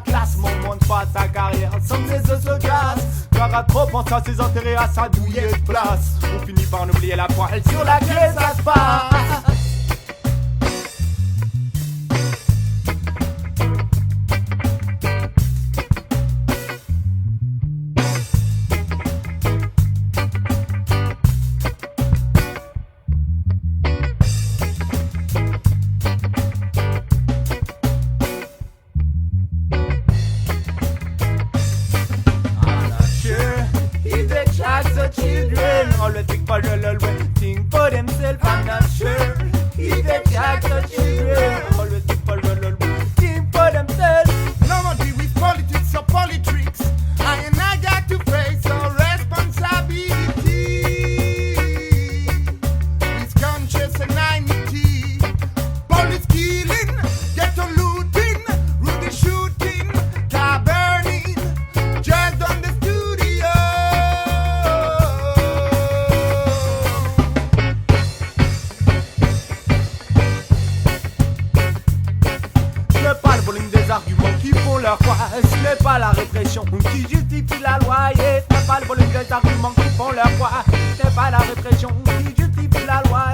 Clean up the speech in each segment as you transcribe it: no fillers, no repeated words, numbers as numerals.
la classe. Mon monde pas sa carrière, sans que les os se cassent. Car à trop penser à ses intérêts, à sa douillée de place. On finit par en oublier la poêle sur laquelle ça se passe. Think for themselves, I'm not sure. If they jack the children, always think for think for themselves. Nobody with politics or politics. I got to face our responsibility. It's conscious anonymity. Police killing, ghetto looting, Rudy shooting, car burning, just on the studio. Des arguments qui font leur foi. Ce n'est pas la répression qui justifie la loi. Et ce n'est pas le volume des arguments qui font leur foi. Ce n'est pas la répression qui justifie la loi.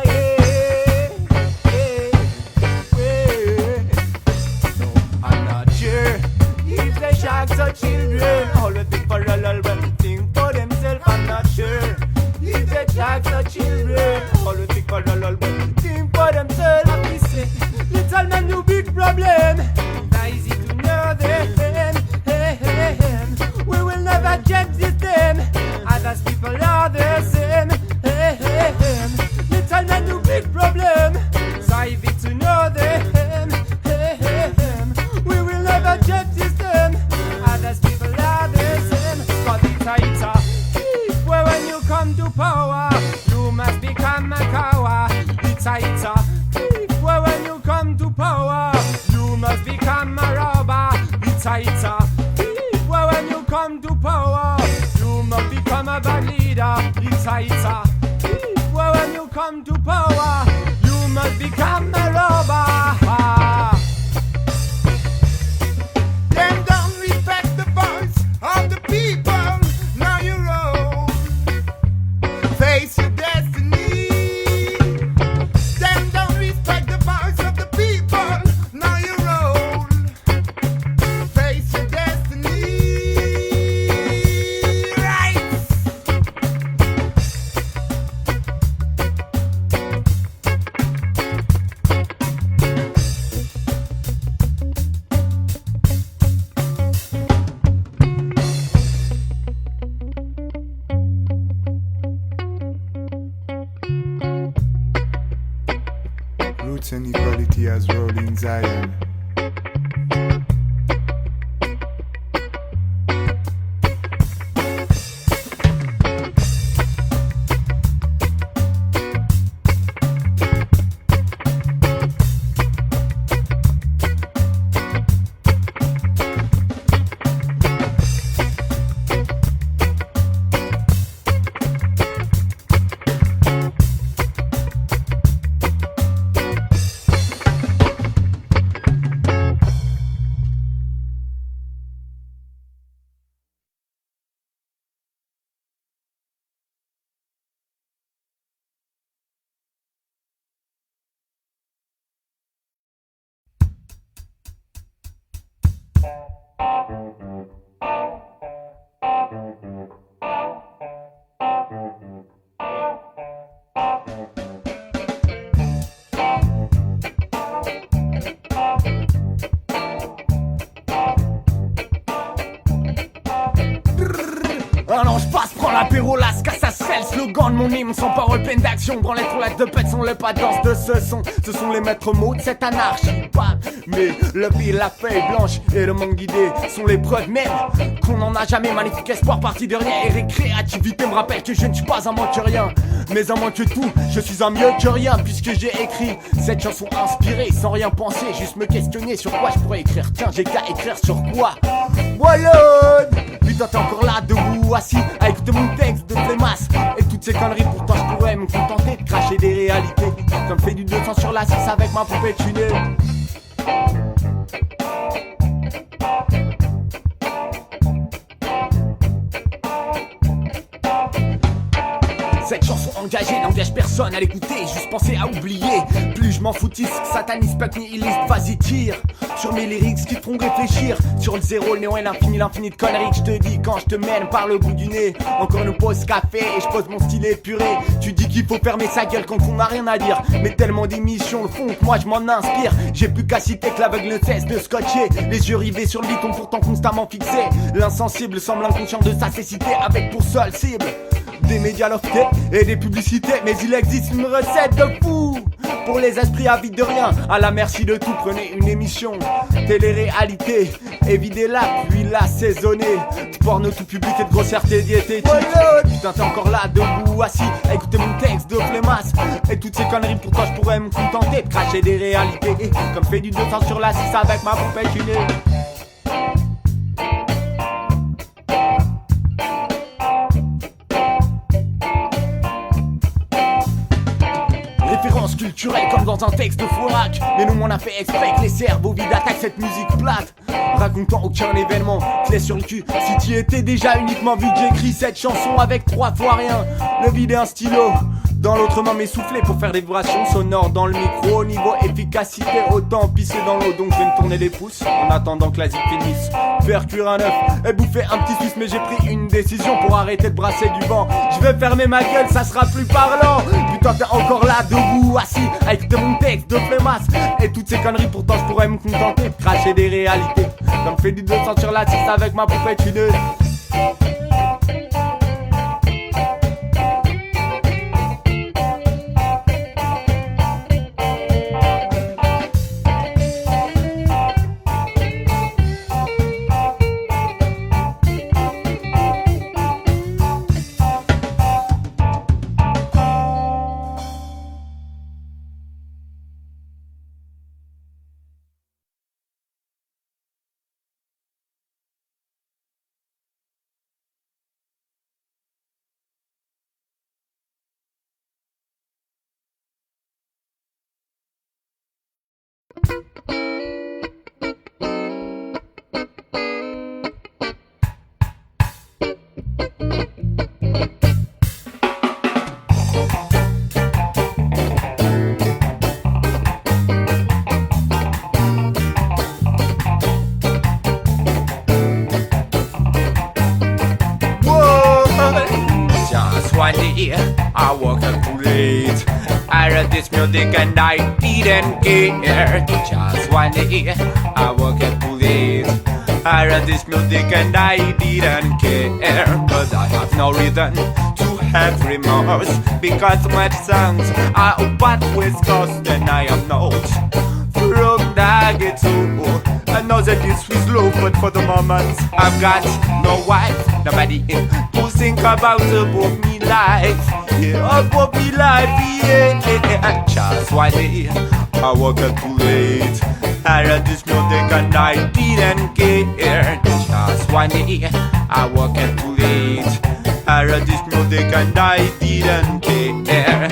No, I'm not sure if they shock the children. All the think for a little bit, think for themselves. I'm not sure if they shock the children. All the think for a little bit, think for themselves. Little man, you big problem. Easy to know them. We will never change this them. Others people are the same. Little man, you big problem. So easy to know them. We will never change this them. Others people are the same. Cause it's a where when you come to power, you must become a coward. It's a where when you come to power, you must become a robber. It's a where when you come to power, you must become a bad leader. It's a where when you come to power, you must become a robber. Them don't respect the voice of the people. Now you're old. Face your destiny. Them don't respect the voice of the people. Now you're old. Face your destiny. Right. Roots and equality as rolling Zion. Alors je passe, prends l'apéro, la casse à sel, slogan de mon hymne, sans parole pleine d'action. Branlette pour l'acte de pète sont les pas danse de ce son. Ce sont les maîtres mots de cette anarchie. Pas, mais le pire, la feuille blanche et le manque d'idées sont les preuves même qu'on n'en a jamais. Magnifique espoir, parti de rien et récréativité me rappelle que je ne suis pas un manque rien, mais un manque tout. Je suis un mieux que rien puisque j'ai écrit cette chanson inspirée sans rien penser, juste me questionner sur quoi je pourrais écrire. Tiens, j'ai qu'à écrire sur quoi. Voilà. Putain, t'es encore là, debout, assis, à écouter mon texte de flémasse et toutes ces conneries. Pourtant je pourrais me contenter de cracher des réalités, comme fait du 200 sur la 6 avec ma poupée tunée. Cette chanson engagée n'engage personne à l'écouter, juste penser à oublier. Plus je m'en foutisse, sataniste, punk nihiliste, vas-y tire sur mes lyrics qui te font réfléchir. Sur le zéro, le néant et l'infini de conneries que je te dis quand je te mène par le bout du nez. Encore une pause café et je pose mon stylet purée. Tu dis qu'il faut fermer sa gueule quand on n'a rien à dire, mais tellement d'émissions le font que moi je m'en inspire. J'ai plus qu'à citer que l'aveugle ne cesse de scotcher, les yeux rivés sur le bouton pourtant constamment fixé. L'insensible semble inconscient de sa cécité, avec pour seule cible des médias loftés et des publicités. Mais il existe une recette de fou pour les esprits avides de rien, à la merci de tout. Prenez une émission télé-réalité, évidez-la puis l'assaisonnez. Du porno tout public et de grossièreté diététique. Putain t'es encore là debout assis à écouter mon texte de flémasse et toutes ces conneries. Pour toi je pourrais me contenter de cracher des réalités, et comme fait du 200 sur la 6 avec ma poupée tunée. Référence culturelle comme dans un texte de Fourac. Mais nous on a fait exprès que les cerveaux vides attaquent cette musique plate, racontant aucun événement, clé sur le cul. Si t'y étais déjà uniquement vu que j'écris cette chanson avec 3 fois rien, le vide et un stylo dans l'autre main m'essouffler pour faire des vibrations sonores dans le micro. Niveau efficacité, autant pisser dans l'eau, donc je vais me tourner les pouces en attendant que la zip finisse. Faire cuire un œuf et bouffer un petit suisse, mais j'ai pris une décision pour arrêter de brasser du vent. Je vais fermer ma gueule, ça sera plus parlant. Putain t'es encore là debout assis à écouter mon texte de flémasse et toutes ces conneries. Pourtant je pourrais me contenter de cracher des réalités, comme fait du 200 sur la 6 avec ma poupée tuneuse. I woke up too late. I heard this music and I didn't care. Just one day, I woke up too late. I heard this music and I didn't care. But I have no reason to have remorse, because my songs are what was cost and I am not from the ghetto. I know that this was low, but for the moment I've got no wife, nobody to think about above me life. Yeah, above me life, yeah. Just one day, I woke up too late. I heard this music and I didn't care. Just one day, I woke up too late. I heard this music and I didn't care.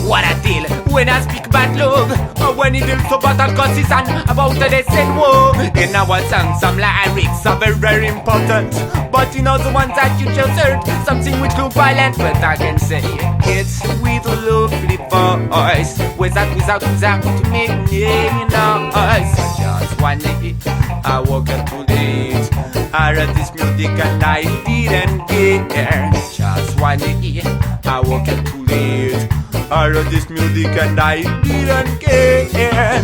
What I deal when I speak bad love, or when it deals about a consistent about the same war. In our songs, some lyrics are very, very important, but you know the ones that you just heard, something which look violent, but I can say it's with a lovely voice, without to make any noise. Just one day, I woke up too late. I heard this music and I didn't care. Just one day, I woke up too late. I heard this music and I didn't care.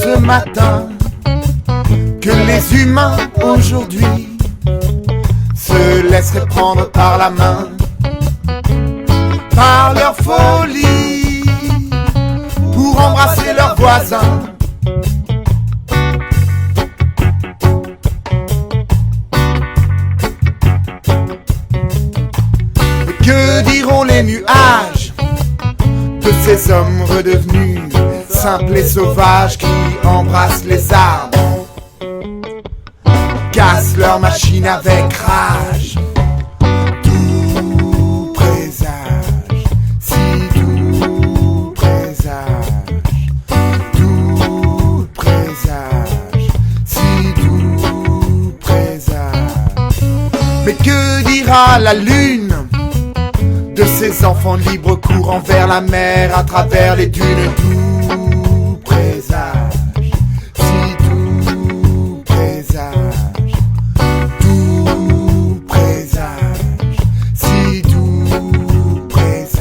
ce matin que les humains aujourd'hui se laisseraient prendre par la main, par leur folie, pour embrasser leurs voisins. Que diront les nuages de ces hommes redevenus simples et sauvages qui embrassent les arbres, cassent leurs machines avec rage? Tout présage, si tout présage, tout présage, si tout présage. Mais que dira la lune de ces enfants libres courant vers la mer à travers les dunes? Tout présage, si tout présage, tout présage, si tout présage.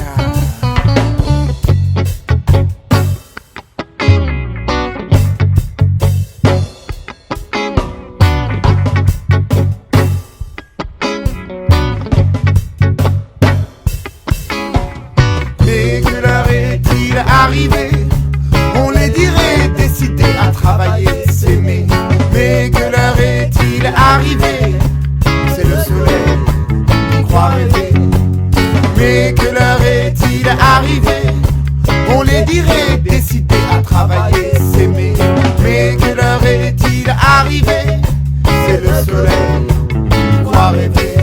Mais que l'heure est-il arrivée? On les dirait décidés à travailler, s'aimer. Mais que l'heure est-il arrivée? C'est le soleil qui croit rêver. Mais que l'heure est-il arrivée? On les dirait décidés à travailler, s'aimer. Mais que l'heure est-il arrivée? C'est le soleil qui croit rêver.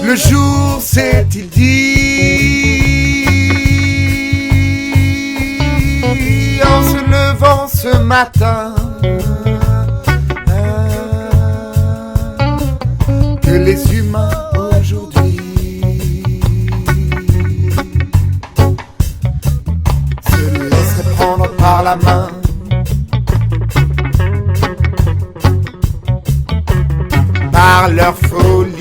Le jour s'est-il dit en se levant ce matin que les humains aujourd'hui se laisseraient prendre par la main, par leur folie?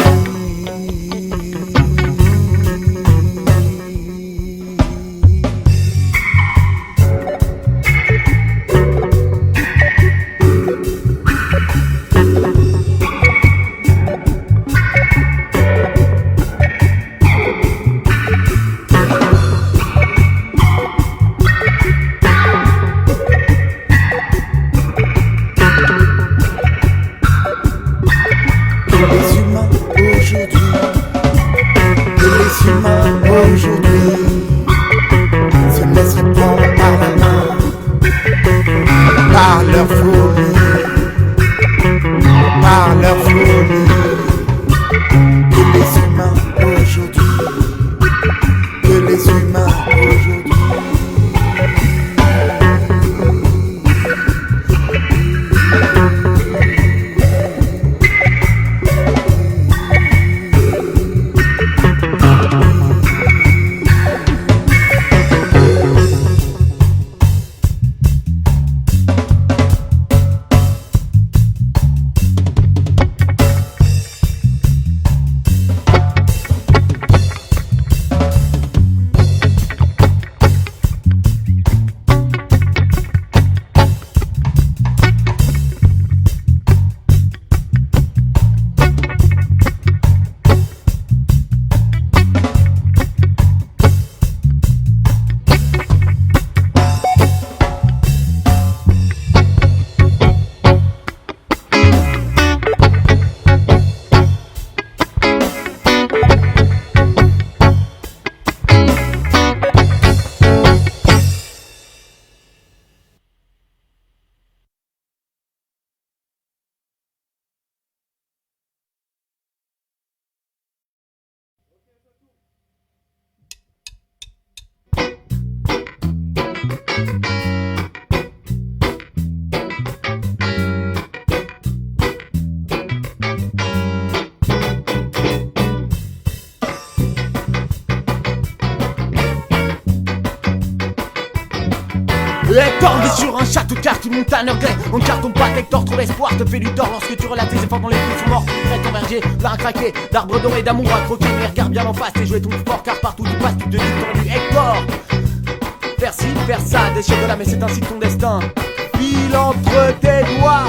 Hector vit sur un château de cartes, une montagne grey. On ne cartonne pas, Hector trouve l'espoir, te fait du tort lorsque tu relates tes efforts dans les fruits sont morts. Tu crées ton verger, là un craqué, d'arbres dorés d'amour à croquer. Mais regarde bien en face et jouer ton sport, car partout tu passes, tu te dis ton Hector. Faire ci, faire ça, déchire de là, mais c'est ainsi ton destin. File entre tes doigts.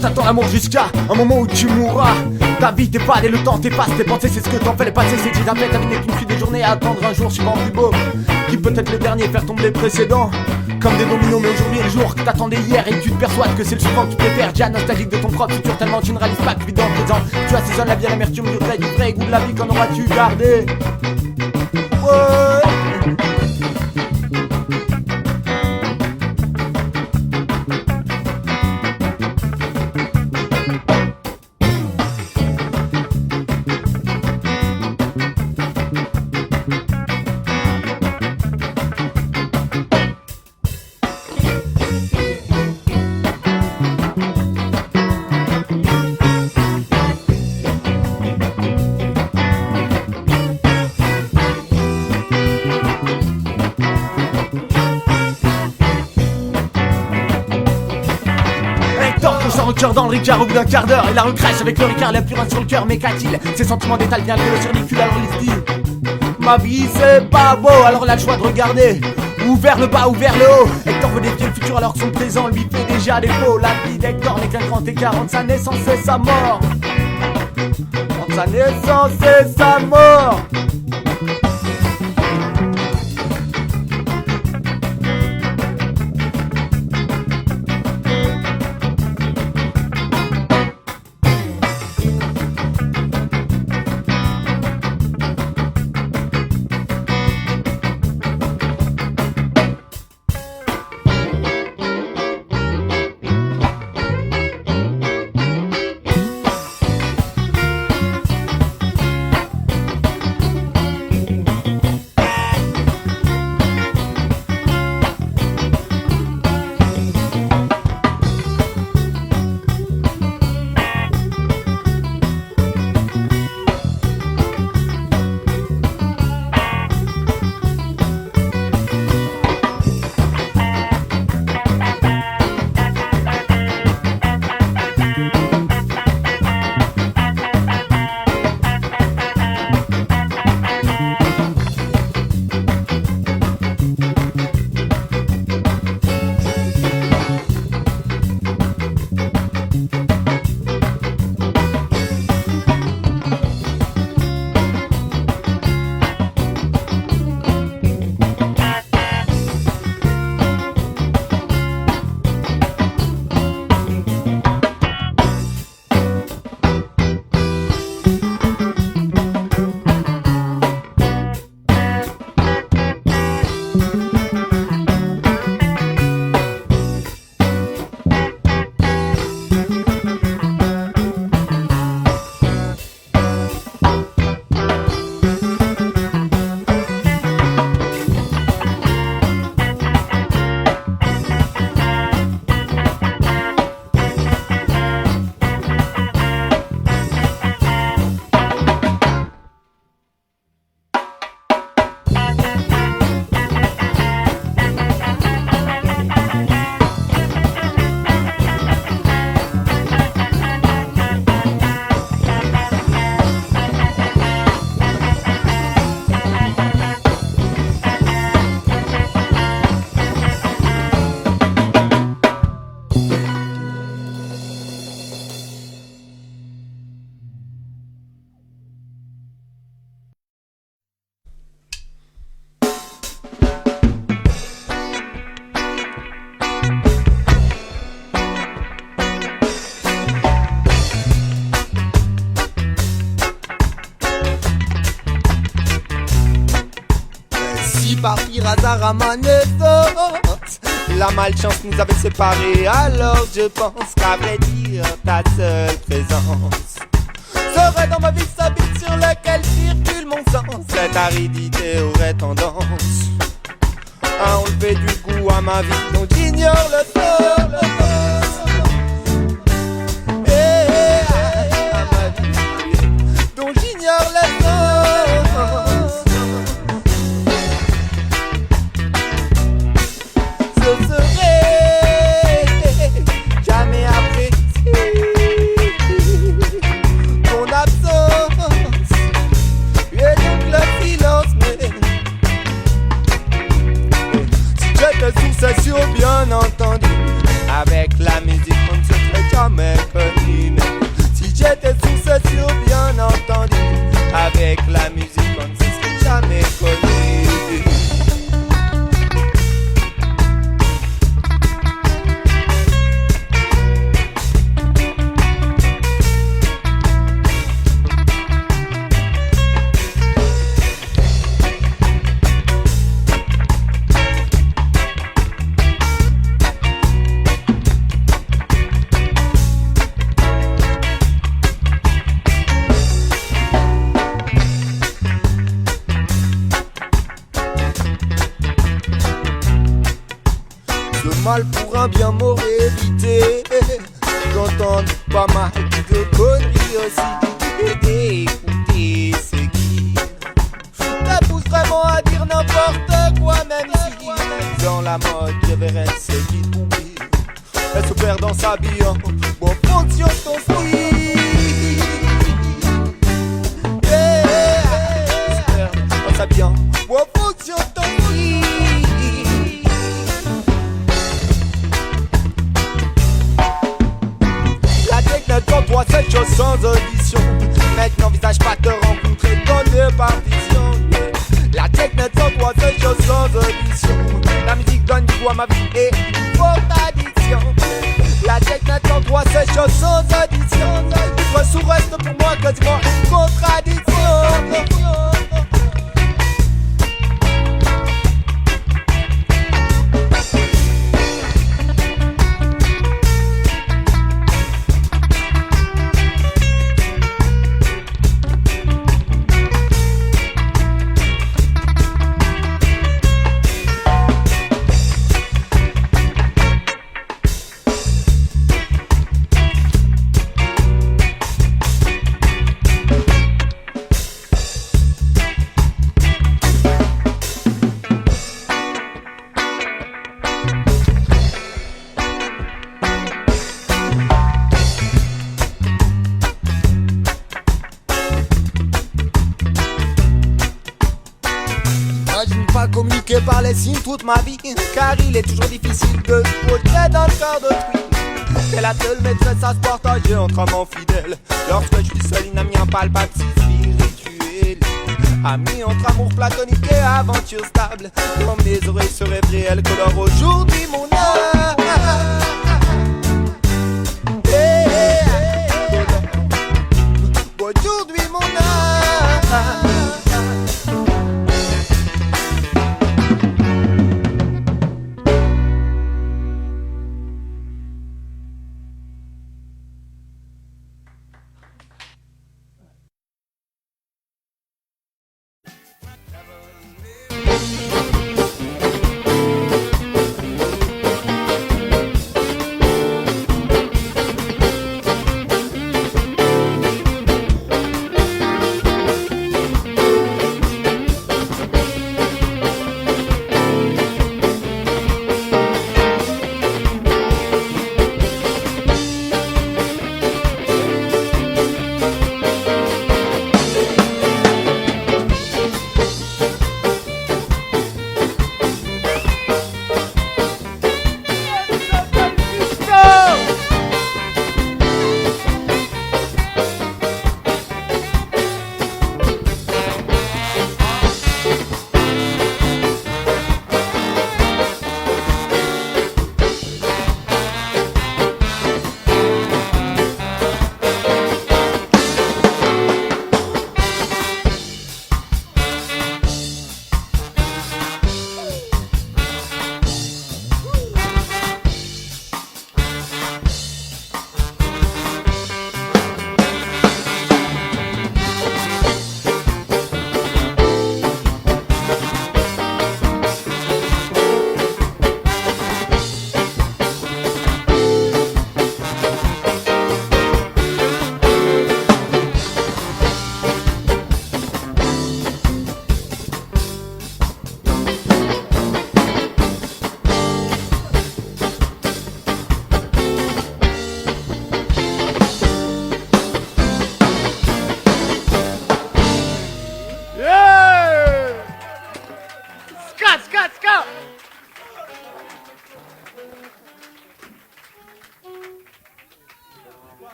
T'attends l'amour jusqu'à un moment où tu mourras. Ta vie t'efface et le temps t'efface. Tes pensées c'est ce que t'en fais, les passés c'est dit. Ta vie n'est qu'une suite de journées à attendre un jour suivant plus beau, qui peut être le dernier, faire tomber les précédents comme des dominos. Mais aujourd'hui est le jour que t'attendais hier et tu te persuades que c'est le suivant que tu préfères. Déjà nostalgique de ton propre futur tellement tu ne réalises pas que tu vis dans le présent. Tu assaisonnes la vie à l'amertume du vrai goût de la vie. Qu'en auras-tu gardé? Ouais. Le cœur dans le ricard au bout d'un quart d'heure. Et la recrache avec le ricard, il a plus rien sur le cœur. Mais qu'a-t-il? Ses sentiments d'étalent bien que le surnicule. Alors il se dit: ma vie c'est pas beau. Alors il a le choix de regarder ou vers le bas ou vers le haut. Hector veut défier le futur alors que son présent lui fait déjà défaut. La vie d'Hector n'est qu'un grand écart entre sa naissance et sa mort. Entre sa naissance et sa mort. par pire hasard à ma naissance la malchance nous avait séparés. Alors je pense qu'à vrai dire ta seule présence serait dans ma vie ce vide sur lequel circule mon sens. Cette aridité aurait tendance a enlevé du goût à ma vie dont j'ignore le sort. À ma vie dont j'ignore le sort. Je serai jamais apprécié ton absence et donc le silence. Mais si j'étais sous cession, bien entendu, avec la musique on ne se serait jamais connu. Mais si j'étais sous cession, bien entendu, avec la musique on ne se serait jamais connu. Mal pour un bien m'aurait évité d'entendre pas mal de conneries aussi et d'écouter ce qui te pousse vraiment à dire n'importe quoi, même si dans la mode je verrais ce qui t'oublie. Elle se perd dans sa vie en fonction de ton style. Elle se perd dans sa vie en fonction de ton style. Quand toi cette chose sans audition, mec n'envisage pas de te rencontrer dans des partitions. La technique sans toi cette chose sans audition. La musique donne du goût à ma vie et une contradiction. La technique sans toi cette chose sans audition. Vivre sous reste pour moi quasiment une contradiction. Communiquer par les signes toute ma vie, car il est toujours difficile de se projeter dans le corps d'autrui. C'est la seule maîtresse à se partager entre amants fidèles. Lorsque je suis seul, une amie impalpable, si spirituelle. Amie entre amour platonique et aventure stable. Quand mes oreilles se rêvent réelles, colore aujourd'hui mon âme. Aujourd'hui mon âme.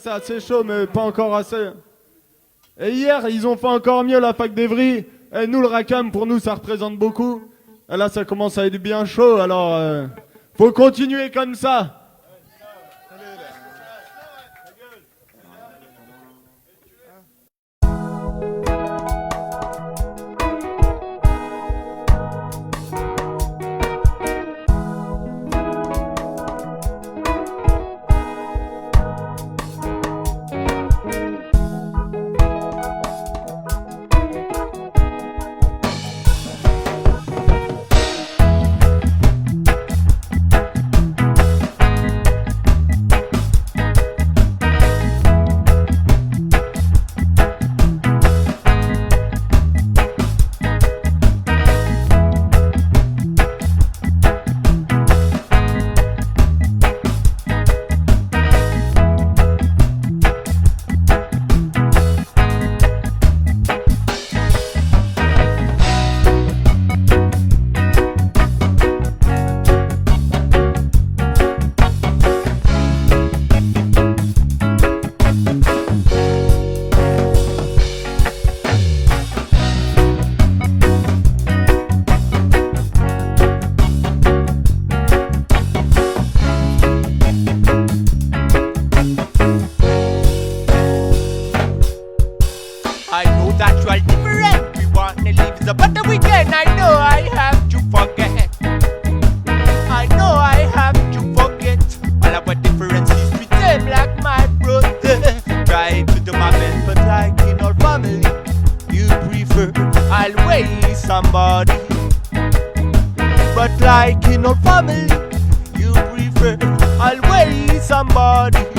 c'est assez chaud, mais pas encore assez. Et hier, ils ont fait encore mieux la fac d'Evry. Et nous, le Rackham, pour nous, ça représente beaucoup. Et là, ça commence à être bien chaud, alors faut continuer comme ça. I know that you are different. We wanna live the better weekend. I know I have to forget. I know I have to forget all our differences with them, like my brother. Try to do my best, but like in our family, you prefer always somebody. But like in our family, you prefer always somebody.